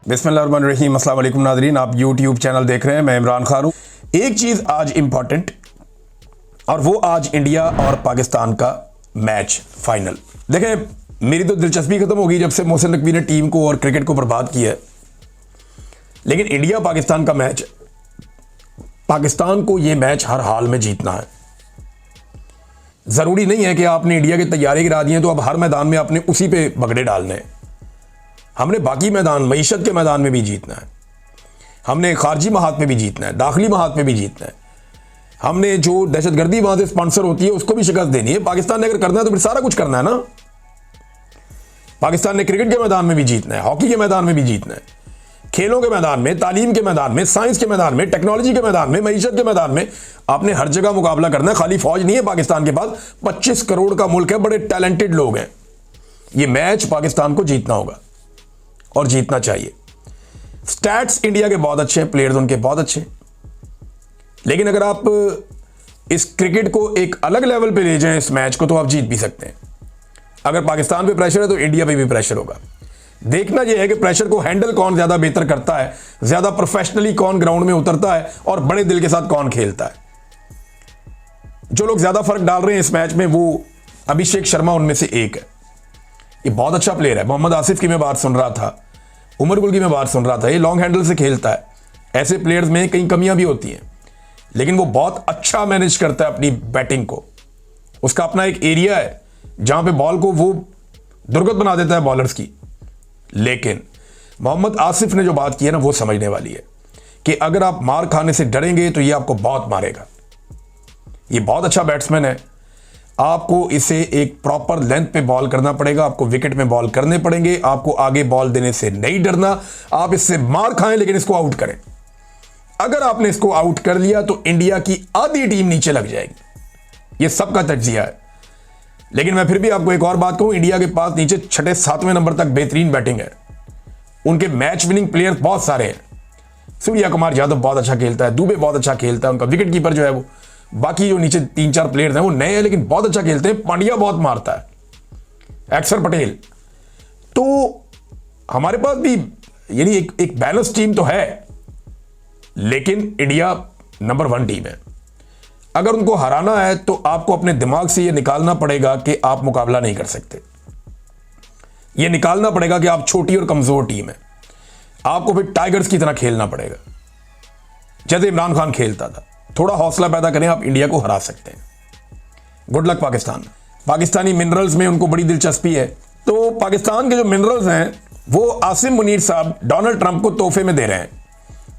बिस्मिल्लाहिर्रहमानिर्रहीम। अस्सलाम वालेकुम नाज़रीन, आप यूट्यूब चैनल देख रहे हैं। मैं इमरान खान हूँ। एक चीज़ आज इंपॉर्टेंट, और वो आज इंडिया और पाकिस्तान का मैच फाइनल। देखें, मेरी तो दिलचस्पी खत्म हो गई जब से मोहसिन नकवी ने टीम को और क्रिकेट को बर्बाद किया है। लेकिन इंडिया पाकिस्तान का मैच, पाकिस्तान को ये मैच हर हाल में जीतना है। ज़रूरी नहीं है कि आपने इंडिया की तैयारी गिरा दी है तो अब हर मैदान में आपने उसी पे बगड़े डालने हैं। हमने बाकी मैदान, मईशत के मैदान में भी जीतना है, हमने खारजी महात में भी जीतना है, दाखिली महात में भी जीतना है, हमने जो दहशतगर्दी वहां से स्पॉन्सर होती है उसको भी शिकस्त देनी है। पाकिस्तान ने अगर करना है तो फिर सारा कुछ करना है ना। पाकिस्तान ने क्रिकेट के मैदान में भी जीतना है, हॉकी के मैदान में भी जीतना है, खेलों के मैदान में, तालीम के मैदान में, साइंस के मैदान में, टेक्नोलॉजी के मैदान में, मईशत के मैदान में आपने हर जगह मुकाबला करना है। खाली फौज नहीं है पाकिस्तान के पास, 25 करोड़ का मुल्क है, बड़े टैलेंटेड लोग हैं। ये मैच पाकिस्तान को जीतना होगा और जीतना चाहिए। स्टैट्स इंडिया के बहुत अच्छे हैं, प्लेयर्स उनके बहुत अच्छे हैं, लेकिन अगर आप इस क्रिकेट को एक अलग लेवल पे ले जाएं, इस मैच को, तो आप जीत भी सकते हैं। अगर पाकिस्तान पे प्रेशर है तो इंडिया पे भी प्रेशर होगा। देखना यह है कि प्रेशर को हैंडल कौन ज्यादा बेहतर करता है, ज्यादा प्रोफेशनली कौन ग्राउंड में उतरता है और बड़े दिल के साथ कौन खेलता है। जो लोग ज्यादा फर्क डाल रहे हैं इस मैच में, वो अभिषेक शर्मा उनमें से एक है। ये बहुत अच्छा प्लेयर है। मोहम्मद आसिफ की मैं बात सुन रहा था, उमर गुल की मैं बात सुन रहा था। ये लॉन्ग हैंडल से खेलता है। ऐसे प्लेयर्स में कई कमियां भी होती हैं, लेकिन वो बहुत अच्छा मैनेज करता है अपनी बैटिंग को। उसका अपना एक एरिया है जहां पे बॉल को वो दुर्गत बना देता है बॉलर्स की। लेकिन मोहम्मद आसिफ ने जो बात की है ना, वो समझने वाली है कि अगर आप मार खाने से डरेंगे तो ये आपको बहुत मारेगा। ये बहुत अच्छा बैट्समैन है। आपको इसे एक प्रॉपर लेंथ पे बॉल करना पड़ेगा, आपको विकेट में बॉल करने पड़ेंगे, आपको आगे बॉल देने से नहीं डरना। आप इससे मार खाएं लेकिन इसको आउट करें। अगर आपने इसको आउट कर लिया तो इंडिया की आधी टीम नीचे लग जाएगी। यह सबका तज्जिया है। लेकिन मैं फिर भी आपको एक और बात कहूं, इंडिया के पास नीचे 6-7वें नंबर तक बेहतरीन बैटिंग है। उनके मैच विनिंग प्लेयर बहुत सारे हैं। सूर्या कुमार यादव बहुत अच्छा खेलता है, दुबे बहुत अच्छा खेलता है, उनका विकेट कीपर जो है वो। बाकी जो नीचे 3-4 प्लेयर्स हैं वो नए हैं लेकिन बहुत अच्छा खेलते हैं। पांड्या बहुत मारता है, अक्षर पटेल। तो हमारे पास भी यानी एक बैलेंस टीम तो है, लेकिन इंडिया नंबर 1 टीम है। अगर उनको हराना है तो आपको अपने दिमाग से यह निकालना पड़ेगा कि आप मुकाबला नहीं कर सकते। यह निकालना पड़ेगा कि आप छोटी और कमजोर टीम है। आपको फिर टाइगर्स की तरह खेलना पड़ेगा जैसे इमरान खान खेलता था। थोड़ा हौसला पैदा करें, आप इंडिया को हरा सकते हैं। Good luck Pakistan. Pakistani minerals में उनको बड़ी दिलचस्पी है। तो पाकिस्तान के जो मिनरल्स हैं वो आसिम मुनीर साहब डोनाल्ड ट्रंप को तोहफे में दे रहे हैं,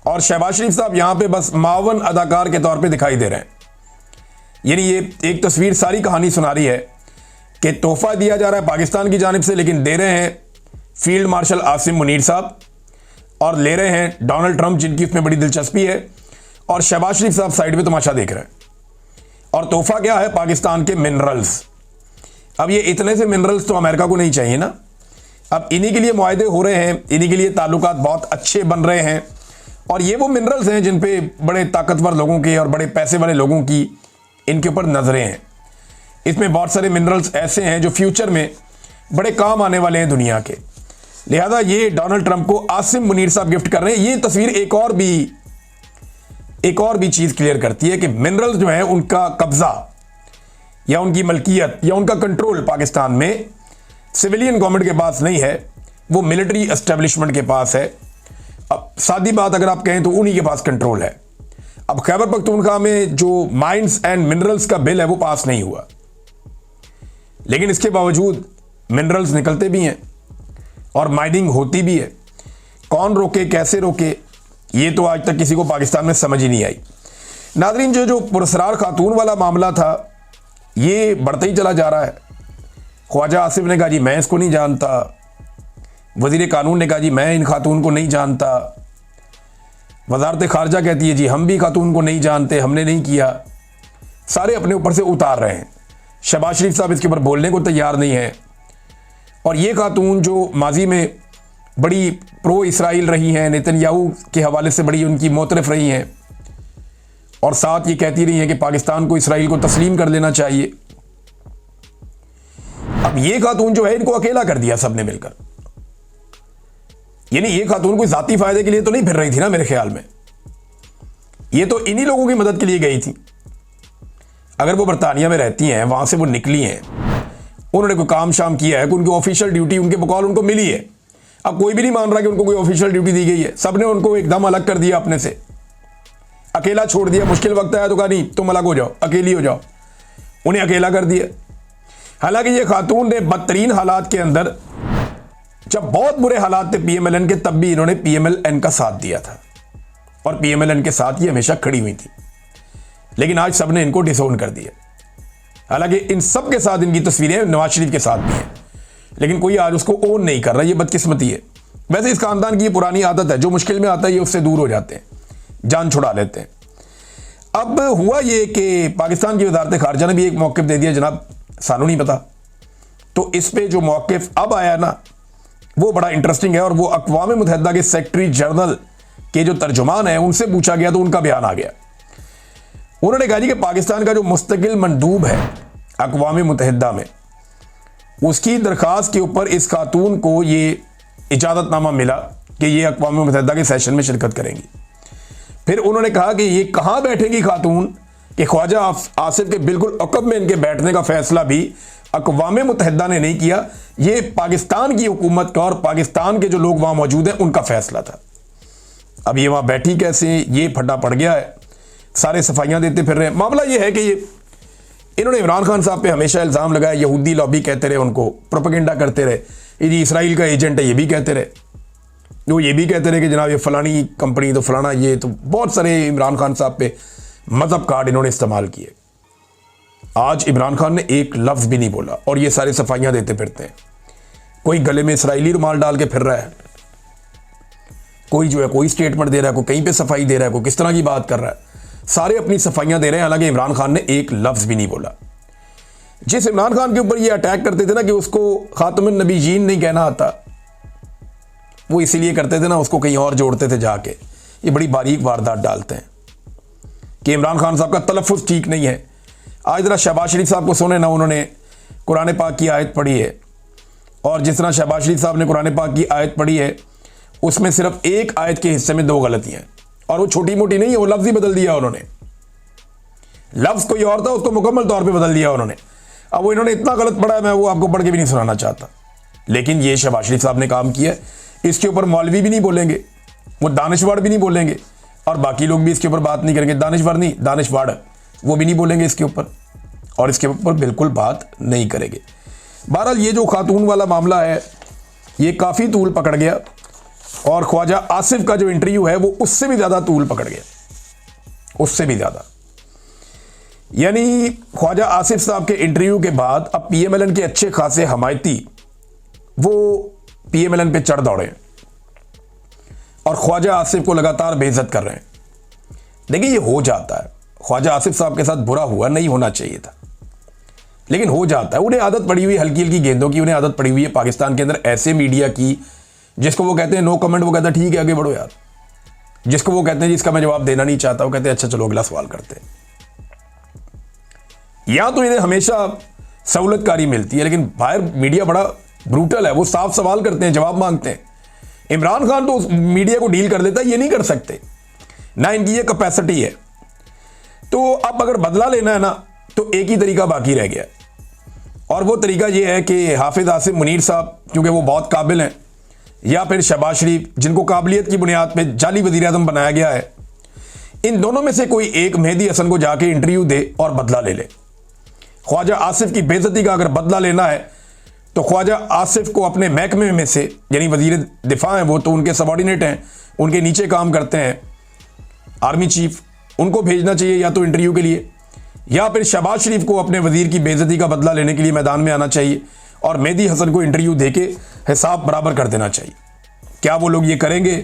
और शहबाज शरीफ साहब यहां पे बस मावन अदाकार के तौर पे दिखाई दे रहे हैं। यानी ये एक तस्वीर सारी कहानी सुना रही है कि तोहफा दिया जा रहा है पाकिस्तान की जानिब से, लेकिन दे रहे हैं फील्ड मार्शल आसिम मुनीर साहब और ले रहे हैं डोनाल्ड ट्रंप, जिनकी उसमें बड़ी दिलचस्पी है, और शहबाज शरीफ साहब साइड में तमाशा देख रहे हैं। और तोहफा क्या है? पाकिस्तान के मिनरल्स। अब ये इतने से मिनरल्स तो अमेरिका को नहीं चाहिए ना। अब इन्हीं के लिए मुआहदे हो रहे हैं, इन्हीं के लिए ताल्लुकात बहुत अच्छे बन रहे हैं, और ये वो मिनरल्स हैं जिन पे बड़े ताकतवर लोगों के और बड़े पैसे वाले लोगों की इनके ऊपर नजरें हैं। इसमें बहुत सारे मिनरल्स ऐसे हैं जो फ्यूचर में बड़े काम आने वाले हैं दुनिया के। लिहाजा ये डोनाल्ड ट्रंप को आसिम मुनीर साहब गिफ्ट कर रहे हैं। ये तस्वीर एक और भी चीज क्लियर करती है कि मिनरल्स जो है उनका कब्जा या उनकी मलकियत या उनका कंट्रोल पाकिस्तान में सिविलियन गवर्नमेंट के पास नहीं है, वो मिलिट्री एस्टेब्लिशमेंट के पास है। अब सादी बात अगर आप कहें तो उन्हीं के पास कंट्रोल है। अब खैबर पख्तूनख्वा में जो माइंस एंड मिनरल्स का बिल है वो पास नहीं हुआ, लेकिन इसके बावजूद मिनरल्स निकलते भी हैं और माइनिंग होती भी है। कौन रोके, कैसे रोके, ये तो आज तक किसी को पाकिस्तान में समझ ही नहीं आई। नादरीन, जो पुरस्कार खातून वाला मामला था ये बढ़ता ही चला जा रहा है। ख्वाजा आसिफ ने कहा जी मैं इसको नहीं जानता, वजीर कानून ने कहा जी मैं इन खातून को नहीं जानता, वजारत खारजा कहती है जी हम भी खातून को नहीं जानते, हमने नहीं किया। सारे अपने ऊपर से उतार रहे हैं। शहबाज शरीफ साहब इसके ऊपर बोलने को तैयार नहीं है, और ये खातून जो माजी में बड़ी प्रो इसराइल रही हैं, नेतन्याहू के हवाले से बड़ी उनकी मोतरफ रही हैं, और साथ ये कहती रही हैं कि पाकिस्तान को इसराइल को तस्लीम कर लेना चाहिए। अब ये खातून जो है इनको अकेला कर दिया सबने मिलकर। यानी ये खातून कोई जाती फायदे के लिए तो नहीं फिर रही थी ना मेरे ख्याल में, ये तो इन्हीं लोगों की मदद के लिए गई थी। अगर वो बरतानिया में रहती हैं, वहां से वो निकली हैं, उन्होंने कोई काम शाम किया है, उनकी ऑफिशियल ड्यूटी उनके बकौल उनको मिली है। अब कोई भी नहीं मान रहा कि उनको कोई ऑफिशियल ड्यूटी दी गई है, सबने उनको एकदम अलग कर दिया, अपने से अकेला छोड़ दिया। मुश्किल वक्त आया तो कहा नहीं तुम अलग हो जाओ, अकेली हो जाओ, उन्हें अकेला कर दिया। हालांकि ये खातून ने बदतरीन हालात के अंदर, जब बहुत बुरे हालात थे पीएमएलएन के, तब भी इन्होंने पीएमएलएन का साथ दिया था और पीएमएलएन के साथ ये हमेशा खड़ी हुई थी। लेकिन आज सबने इनको डिसोन कर दिया। हालांकि इन सब के साथ इनकी तस्वीरें नवाज शरीफ के साथ भी हैं, लेकिन कोई आज उसको ओन नहीं कर रहा। ये बदकिस्मती है। वैसे इस खानदान की ये पुरानी आदत है, जो मुश्किल में आता है ये उससे दूर हो जाते हैं, जान छुड़ा लेते हैं। अब हुआ ये कि पाकिस्तान की वजारत खारजा ने भी एक मौक़िफ़ दे दिया, जनाब सानू नहीं पता। तो इस पे जो मौक़िफ़ अब आया ना, वो बड़ा इंटरेस्टिंग है। और वो अक़वाम मुत्तहिदा के सेक्रेटरी जनरल के जो तर्जुमान है, उनसे पूछा गया तो उनका बयान आ गया। उन्होंने कहा जी कि पाकिस्तान का जो मुस्तकिल मंदूब है अक़वाम मुत्तहिदा में, उसकी दरख्वास्त के ऊपर इस खातून को ये इजाज़तनामा मिला कि ये अक़वाम मुत्तहिदा के सेशन में शिरकत करेंगी। फिर उन्होंने कहा कि ये कहाँ बैठेंगी खातून, कि ख्वाजा आसिफ के बिल्कुल अक़ब में इनके बैठने का फैसला भी अक़वाम मुत्तहिदा ने नहीं किया, ये पाकिस्तान की हुकूमत का और पाकिस्तान के जो लोग वहाँ मौजूद हैं उनका फैसला था। अब ये वहाँ बैठी कैसे, ये फटा पड़ गया है, सारे सफाइयाँ देते फिर रहे हैं। मामला ये है कि ये इन्होंने इमरान खान साहब पे हमेशा इल्ज़ाम लगाया, यहूदी लॉबी कहते रहे, उनको प्रोपेगेंडा करते रहे, ये इसराइल का एजेंट है, ये भी कहते रहे। वो ये भी कहते रहे कि जनाब ये फलानी कंपनी तो फलाना, ये तो बहुत सारे इमरान खान साहब पे मजहब कार्ड इन्होंने इस्तेमाल किए। आज इमरान खान ने एक लफ्ज़ भी नहीं बोला और ये सारी सफाइयाँ देते फिरते हैं। कोई गले में इसराइली रुमाल डाल के फिर रहा है, कोई जो है कोई स्टेटमेंट दे रहा है, कोई कहीं पे सफाई दे रहा है, कोई किस तरह की बात कर रहा है, सारे अपनी सफाइयाँ दे रहे हैं। हालांकि इमरान खान ने एक लफ्ज़ भी नहीं बोला। जिस इमरान खान के ऊपर ये अटैक करते थे ना कि उसको खातमुन नबीयीन नहीं कहना आता, वो इसीलिए करते थे ना, उसको कहीं और जोड़ते थे जाके। ये बड़ी बारीक वारदात डालते हैं कि इमरान खान साहब का तलफ़ुज़ ठीक नहीं है। आज जरा शहबाज शरीफ साहब को सुने ना, उन्होंने कुरान पाक की आयत पढ़ी है, और जिस तरह शहबाज शरीफ साहब ने कुरान पाक की आयत पढ़ी है, उसमें सिर्फ एक आयत के हिस्से में 2 गलतियाँ हैं, और वो छोटी मोटी नहीं है, वो लफ्ज़ ही बदल दिया उन्होंने। लफ्ज़ कोई और था, उसको मुकम्मल तौर पे बदल दिया उन्होंने। अब वो इन्होंने इतना गलत पढ़ा है, मैं वो आपको पढ़ के भी नहीं सुनाना चाहता। लेकिन ये शहबाज शरीफ साहब ने काम किया, इसके ऊपर मौलवी भी नहीं बोलेंगे, वो दानिशवर भी नहीं बोलेंगे, और बाकी लोग भी इसके ऊपर बात नहीं करेंगे। दानिशवर नहीं, दानिशवाड़, वो भी नहीं बोलेंगे इसके ऊपर, और इसके ऊपर बिल्कुल बात नहीं करेंगे। बहरहाल ये जो खातून वाला मामला है, ये काफ़ी तूल पकड़ गया, और ख्वाजा आसिफ का जो इंटरव्यू है वो उससे भी ज़्यादा तूल पकड़ गया, उससे भी ज़्यादा। यानी ख्वाजा आसिफ साहब के इंटरव्यू के बाद अब पीएमएलएन के अच्छे खासे हमायती वो पीएमएलएन पे चढ़ दौड़े और ख्वाजा आसिफ को लगातार बेइज्जत कर रहे हैं। देखिए ये हो जाता है, ख्वाजा आसिफ साहब के साथ बुरा हुआ, नहीं होना चाहिए था, लेकिन हो जाता है। उन्हें आदत पड़ी हुई हल्की हल्की गेंदों की, उन्हें आदत पड़ी हुई है पाकिस्तान के अंदर ऐसे मीडिया की जिसको वो कहते हैं नो कमेंट, वो कहता है ठीक है आगे बढ़ो यार। जिसको वो कहते हैं जिसका मैं जवाब देना नहीं चाहता, वो कहते हैं अच्छा चलो अगला सवाल करते हैं। या तो इन्हें हमेशा सहूलतकारी मिलती है, लेकिन बाहर मीडिया बड़ा ब्रूटल है, वो साफ सवाल करते हैं, जवाब मांगते हैं। इमरान खान तो मीडिया को डील कर देता है, ये नहीं कर सकते, ना इनकी ये कैपेसिटी है। तो अब अगर बदला लेना है ना, तो एक ही तरीका बाकी रह गया, और वो तरीका ये है कि हाफिज आसिफ मुनीर साहब, क्योंकि वो बहुत काबिल हैं, या फिर शहबाज शरीफ, जिनको काबिलियत की बुनियाद पे जाली वज़ीर आज़म बनाया गया है, इन दोनों में से कोई एक मेहदी हसन को जाके इंटरव्यू दे और बदला ले ले। ख्वाजा आसिफ की बेइज्जती का अगर बदला लेना है तो ख्वाजा आसिफ को अपने महकमे में से, यानी वज़ीर दिफा हैं वो, तो उनके सबॉर्डिनेट हैं, उनके नीचे काम करते हैं आर्मी चीफ, उनको भेजना चाहिए या तो इंटरव्यू के लिए, या फिर शहबाज शरीफ को अपने वज़ीर की बेइज्जती का बदला लेने के लिए मैदान में आना चाहिए और मेहदी हसन को इंटरव्यू देके हिसाब बराबर कर देना चाहिए। क्या वो लोग ये करेंगे?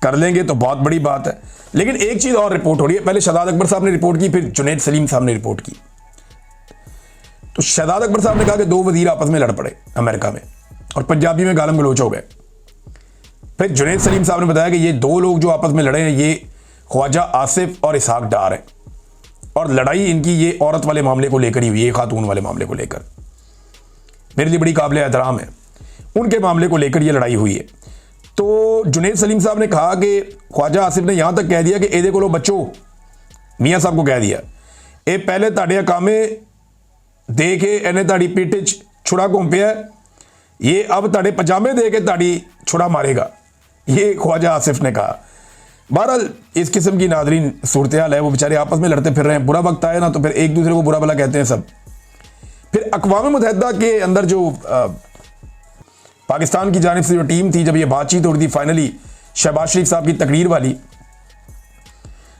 कर लेंगे तो बहुत बड़ी बात है। लेकिन एक चीज़ और रिपोर्ट हो रही है, पहले शहजाद अकबर साहब ने रिपोर्ट की, फिर जुनैद सलीम साहब ने रिपोर्ट की। तो शहजाद अकबर साहब ने कहा कि 2 वज़ीर आपस में लड़ पड़े अमेरिका में और पंजाबी में गालम गलोच हो गए। फिर जुनैद सलीम साहब ने बताया कि ये 2 लोग जो आपस में लड़े हैं, ये ख्वाजा आसिफ और इसहाक डार हैं, और लड़ाई इनकी ये औरत वाले मामले को लेकर ही हुई है, खातून वाले मामले को लेकर। मेरे लिए बड़ी काबिल एहतराम है, उनके मामले को लेकर ये लड़ाई हुई है। तो जुनेद सलीम साहब ने कहा कि ख्वाजा आसिफ ने यहां तक कह दिया कि एदे को लो बच्चों, मियाँ साहब को कह दिया ये पहले ताड़े कामे दे के इन्हें ताड़ी पिठ च छुड़ा घूमपिया, ये अब ताड़े पजामे दे के ताड़ी छुड़ा मारेगा, ये ख्वाजा आसिफ ने कहा। बहरहाल इस किस्म की नादरीन सूरत हाल है, वो बेचारे आपस में लड़ते फिर रहे हैं, बुरा वक्त आए ना तो फिर एक दूसरे को बुरा भला कहते हैं सब। फिर अक़वाम मुत्तहिदा के अंदर जो पाकिस्तान की जानिब से जो टीम थी, जब ये बातचीत हो रही थी फाइनली शहबाज शरीफ साहब की तकरीर वाली,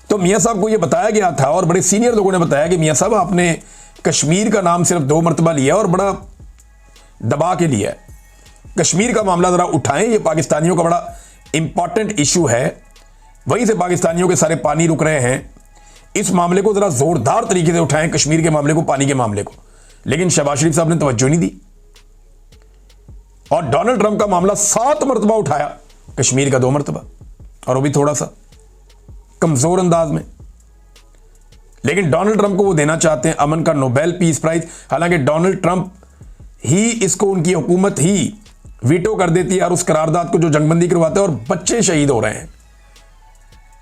तो मियाँ साहब को ये बताया गया था और बड़े सीनियर लोगों ने बताया कि मियाँ साहब आपने कश्मीर का नाम सिर्फ 2 मरतबा लिया और बड़ा दबा के लिया है, कश्मीर का मामला ज़रा उठाएं, ये पाकिस्तानियों का बड़ा इंपॉर्टेंट इशू है, वहीं से पाकिस्तानियों के सारे पानी रुक रहे हैं, इस मामले को ज़रा ज़ोरदार तरीके से उठाएं, कश्मीर के मामले को, पानी के मामले को। लेकिन शहबाज शरीफ साहब ने तवज्जो नहीं दी और डोनाल्ड ट्रंप का मामला 7 मरतबा उठाया, कश्मीर का 2 मरतबा, और वो भी थोड़ा सा कमजोर अंदाज में। लेकिन डोनाल्ड ट्रंप को वो देना चाहते हैं अमन का नोबेल पीस प्राइज, हालांकि डोनाल्ड ट्रंप ही इसको, उनकी हुकूमत ही वीटो कर देती है और उस करारदाद को जो जंगबंदी करवाता है, और बच्चे शहीद हो रहे हैं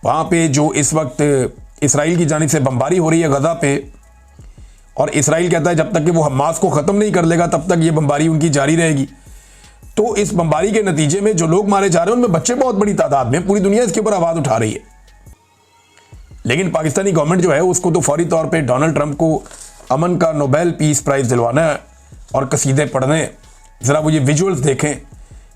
वहां पे। जो इस वक्त इसराइल की जानिब से बमबारी हो रही है गजा पे, और इसराइल कहता है जब तक कि वो हमास को खत्म नहीं कर लेगा तब तक ये बमबारी उनकी जारी रहेगी। तो इस बमबारी के नतीजे में जो लोग मारे जा रहे हैं उनमें बच्चे बहुत बड़ी तादाद में, पूरी दुनिया इसके ऊपर आवाज उठा रही है। लेकिन पाकिस्तानी गवर्नमेंट जो है उसको तो फौरी तौर पे डोनाल्ड ट्रंप को अमन का नोबेल पीस प्राइज दिलवाना है और कसीदे पढ़ने। ज़रा वो ये विजुअल्स देखें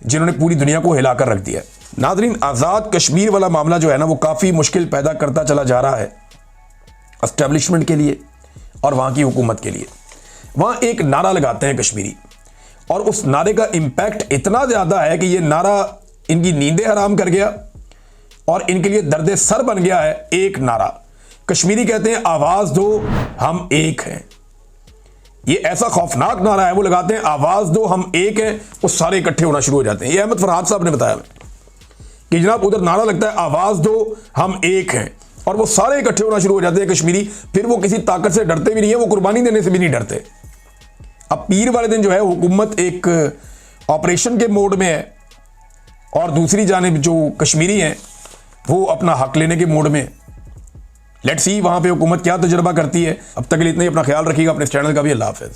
जिन्होंने पूरी दुनिया को हिलाकर रख दिया। नादरीन, आज़ाद कश्मीर वाला मामला जो है ना, वो काफ़ी मुश्किल पैदा करता चला जा रहा है एस्टेब्लिशमेंट के लिए और वहाँ की हुकूमत के लिए। वहाँ एक नारा लगाते हैं कश्मीरी, और उस नारे का इम्पैक्ट इतना ज़्यादा है कि ये नारा इनकी नींदें हराम कर गया और इनके लिए दर्द सर बन गया है। एक नारा कश्मीरी कहते हैं आवाज़ दो हम एक हैं। ये ऐसा खौफनाक नारा है, वो लगाते हैं आवाज़ दो हम एक हैं, वो सारे इकट्ठे होना शुरू हो जाते हैं। ये अहमद फरहाद साहब ने बताया कि जनाब उधर नारा लगता है आवाज़ दो हम एक हैं, और वो सारे इकट्ठे होना शुरू हो जाते हैं कश्मीरी। फिर वो किसी ताकत से डरते भी नहीं है, वो कुर्बानी देने से भी नहीं डरते। अब पीर वाले दिन जो है हुकूमत एक ऑपरेशन के मोड में है और दूसरी जानिब जो कश्मीरी हैं वो अपना हक लेने के मोड में। लेट्स सी वहां पे हुकूमत क्या तजुर्बा करती है। अब तक के लिए इतना ही, अपना ख्याल रखिएगा, अपने चैनल का भी। अल्लाह हाफ़िज़।